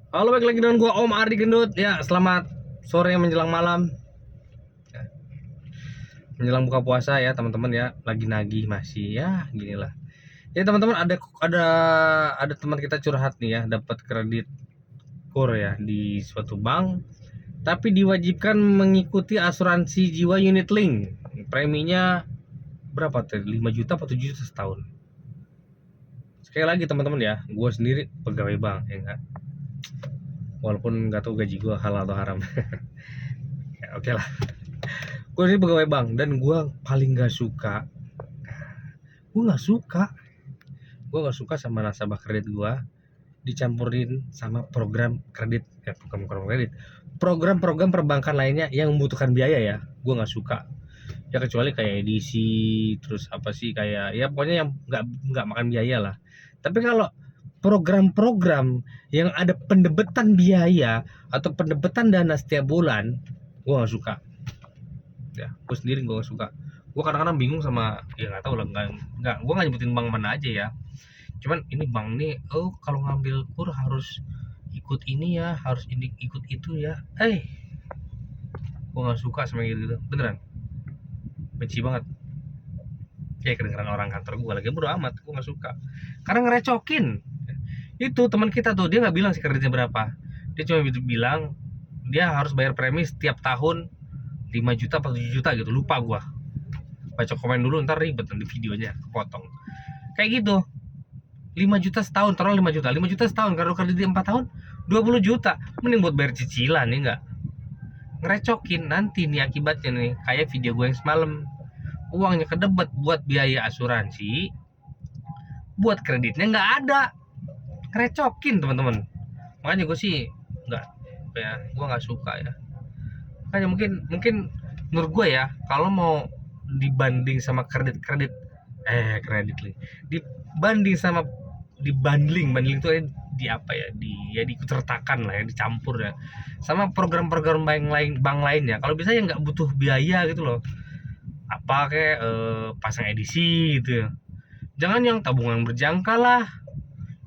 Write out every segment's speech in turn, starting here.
Halo, balik lagi dengan gua Om Ardi Gendut. Ya, selamat sore menjelang malam. Ya, menjelang buka puasa ya, teman-teman ya. Lagi nagih masih ya, ginilah. Ya, teman-teman ada teman kita curhat nih ya, dapat kredit kur ya di suatu bank, tapi diwajibkan mengikuti asuransi jiwa unit link. Preminya berapa tuh? 5 juta atau 7 juta setahun. Sekali lagi teman-teman ya, gua sendiri pegawai bank ya enggak. Walaupun nggak tahu gaji gua halal atau haram. Ya, oke lah. Gue ini pegawai bank dan gue nggak suka sama nasabah kredit gue dicampurin sama program kredit, bukan program kredit, program-program perbankan lainnya yang membutuhkan biaya ya. Gue nggak suka ya, kecuali kayak edisi, terus apa sih, kayak ya pokoknya yang nggak makan biaya lah. Tapi kalau program-program yang ada pendebetan biaya atau pendebetan dana setiap bulan, gue nggak suka ya. Gue sendiri gue gak suka. Gue kadang-kadang bingung sama, ya nggak tahu lah, nggak gue nggak nyebutin bank mana aja ya, cuman ini bank nih, oh kalau ngambil kur harus ikut ini ya, harus ini ikut itu ya. Gue nggak suka sama gitu, beneran benci banget. Ya kedengeran orang kantor gue lagi, bodo amat, gue nggak suka karena ngerecokin. Itu teman kita tuh, dia nggak bilang sih kreditnya berapa, dia cuma bilang dia harus bayar premi setiap tahun 5 juta atau 7 juta gitu, lupa gua. Baca komen dulu, ntar ribet nanti videonya kepotong kayak gitu. 5 juta setahun, taruh 5 juta setahun, kalau kredit 4 tahun 20 juta, mending buat bayar cicilan nih, enggak ngerecokin. Nanti nih akibatnya nih kayak video gue yang semalam, uangnya kedebet buat biaya asuransi, buat kreditnya nggak ada, ngerecokin teman-teman. Makanya gue sih nggak, ya gue nggak suka ya. Makanya mungkin mungkin menurut gue ya, kalau mau dibanding sama kredit-kredit, kredit nih, dibanding sama bandling itu di apa ya, diikut sertakan lah ya, dicampur ya sama program-program bank lain ya. Kalau bisa ya nggak butuh biaya gitu loh, apa kayak pasang edisi gitu ya. Jangan yang tabungan berjangka lah,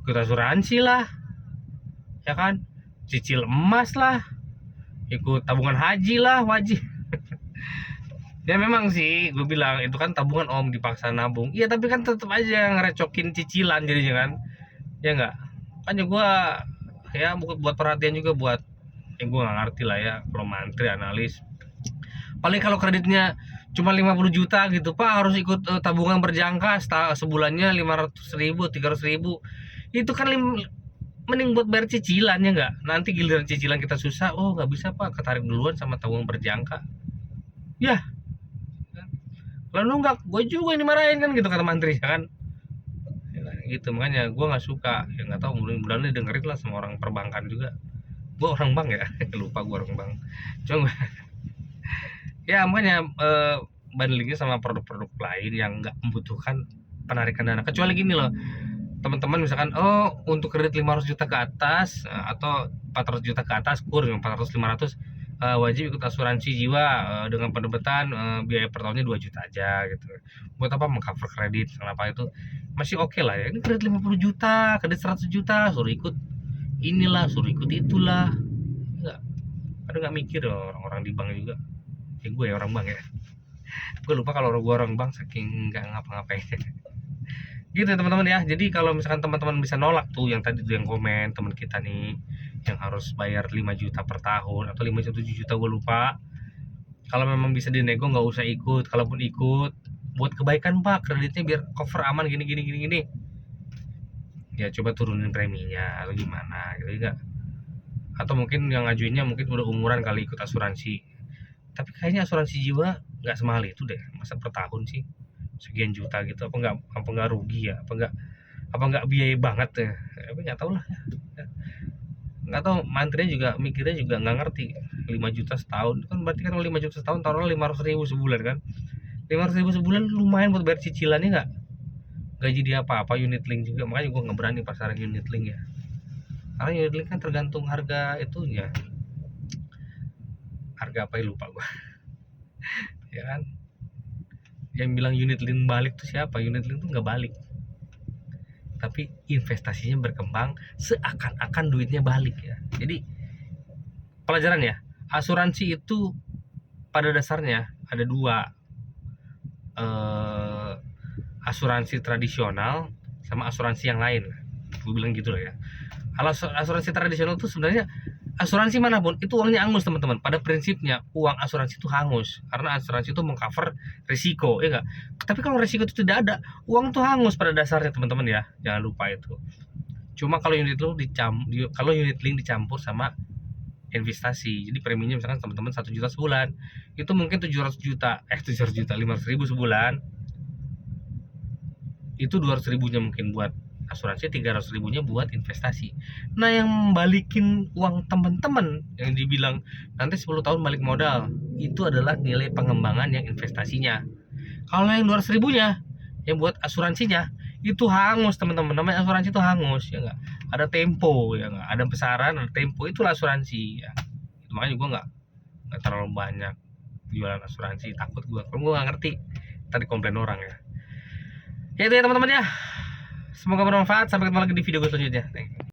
ikut asuransi lah, ya kan, cicil emas lah, ikut tabungan haji lah, wajib. Ya memang sih gue bilang itu kan tabungan om, dipaksa nabung, iya tapi kan tetap aja ngerecokin cicilan jadinya kan, ya enggak. Makanya gue ya buat perhatian juga buat, gue nggak ngerti lah ya kalau mantri analis. Paling kalau kreditnya cuma 50 juta gitu pak, harus ikut tabungan berjangka sebulannya 500.000 300.000, itu kan mending buat bayar cicilan ya nggak. Nanti giliran cicilan kita susah, oh nggak bisa pak, ketarik duluan sama tabungan berjangka ya. Lalu nunggak, gue juga yang dimarahin kan gitu kata mantri ya kan. Ya, gitu makanya gue nggak suka ya, nggak tahu mudah-mudahan dengerin lah sama orang perbankan juga. Gue orang bank ya, lupa gue orang bank. Cuma ya makanya bandingnya sama produk-produk lain yang nggak membutuhkan penarikan dana, kecuali gini loh teman-teman, misalkan oh untuk kredit 500 juta ke atas atau 400 juta ke atas, kur 400 500, wajib ikut asuransi jiwa dengan pendebetan biaya per tahunnya 2 juta aja gitu. Buat apa mengcover kredit, kenapa itu masih oke lah ya. Ini kredit 50 juta, kredit 100 juta, suruh ikut inilah, suruh ikut itulah. Enggak, kadang nggak mikir loh orang-orang di bank juga. Ya gue ya orang bank ya, gue lupa kalau gue orang bank saking nggak ngapa-ngapain. Gitu ya teman-teman ya. Jadi kalau misalkan teman-teman bisa nolak tuh yang tadi tuh yang komen teman kita nih, yang harus bayar 5 juta per tahun atau 5 juta 7 juta gue lupa, kalau memang bisa dinego nggak usah ikut. Kalaupun ikut buat kebaikan pak, kreditnya biar cover aman gini gini gini gini, ya coba turunin preminya atau gimana gitu enggak. Atau mungkin yang ngajuinnya mungkin udah umuran kali ikut asuransi, tapi kayaknya asuransi jiwa nggak semahal itu deh, masa per tahun sih sekian juta gitu, apa nggak rugi ya, apa nggak biaya banget ya. Tapi nggak tahu lah ya. Nggak tahu, mantrinya juga mikirnya juga nggak ngerti. 5 juta setahun kan berarti kan, kalau 5 juta setahun taruhlah 500.000 sebulan kan, 500.000 sebulan lumayan buat bayar cicilannya nggak jadi apa-apa unit link juga. Makanya gue nggak berani pasaran unit link ya, karena unit link kan tergantung harga itunya, harga apa ya lupa gue. Ya kan, yang bilang unit link balik tuh siapa? Unit link tuh nggak balik, tapi investasinya berkembang seakan-akan duitnya balik ya. Jadi pelajaran ya, asuransi itu pada dasarnya ada dua, asuransi tradisional sama asuransi yang lain. Gue bilang gitu loh ya. Kalau asuransi tradisional itu sebenarnya asuransi manapun itu uangnya hangus teman-teman. Pada prinsipnya uang asuransi itu hangus karena asuransi itu mengcover risiko, ya enggak? Tapi kalau risiko itu tidak ada, uang itu hangus pada dasarnya teman-teman ya. Jangan lupa itu. Cuma kalau unit link dicampur sama investasi, jadi preminya misalkan teman-teman 1 juta sebulan, itu mungkin 700 juta, 500 ribu sebulan, itu 200 ribunya mungkin buat asuransi, 300 ribunya buat investasi. Nah yang membalikin uang teman-teman yang dibilang nanti 10 tahun balik modal, itu adalah nilai pengembangan yang investasinya. Kalau yang 200 ribunya yang buat asuransinya itu hangus teman-teman. Namanya asuransi itu hangus ya enggak, ada tempo ya enggak, ada besaran, ada tempo, itulah asuransi ya. Makanya gue nggak terlalu banyak jualan asuransi, takut gue kalau gue nggak ngerti tadi komplain orang ya. Ya itu ya teman-teman ya, semoga bermanfaat. Sampai ketemu lagi di video gue selanjutnya. Thank you.